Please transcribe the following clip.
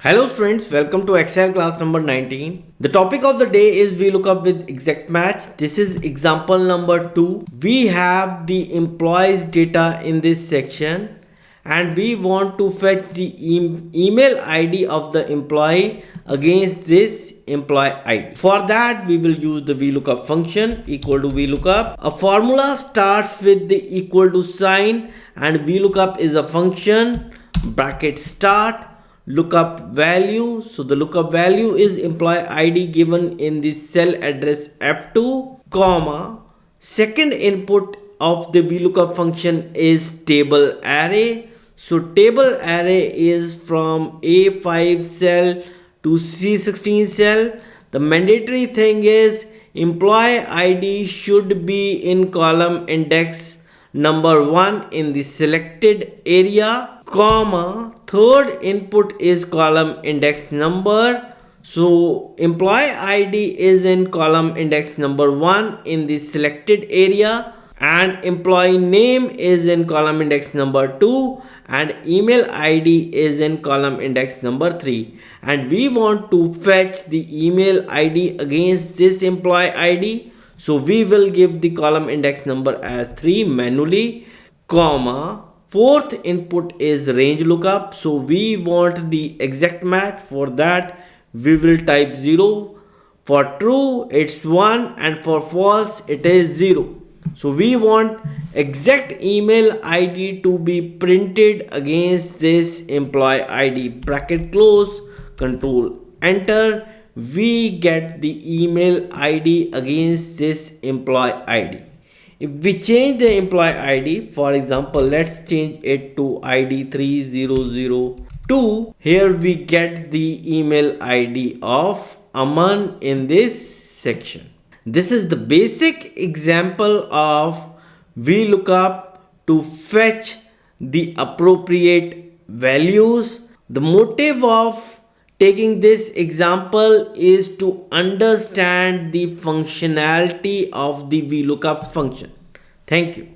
Hello students, welcome to Excel class number 19. The topic of the day is VLOOKUP with exact match. This is example number 2. We have the employees data in this section and we want to fetch the email ID of the employee against this employee ID. For that we will use the VLOOKUP function equal to VLOOKUP. A formula starts with the equal to sign and VLOOKUP is a function bracket start lookup value. So the lookup value is employee ID given in the cell address F2 comma second input of the VLOOKUP function is table array. So table array is from A5 cell to C16 cell. The mandatory thing is employee ID should be in column index number 1 in the selected area comma third input is column index number. So employee ID is in column index number 1 in the selected area and employee name is in column index number 2 and email ID is in column index number 3, and we want to fetch the email ID against this employee ID. So we will give the column index number as 3 manually comma fourth input is range lookup. So we want the exact match. For that we will type 0. For true it's 1 and for false it is 0. So we want exact email ID to be printed against this employee ID bracket close control enter. We get the email ID against this employee ID. If we change the employee ID, for example, let's change it to ID 3002. Here we get the email ID of Aman in this section. This is the basic example of VLOOKUP to fetch the appropriate values. The motive of taking this example is to understand the functionality of the VLOOKUP function. Thank you.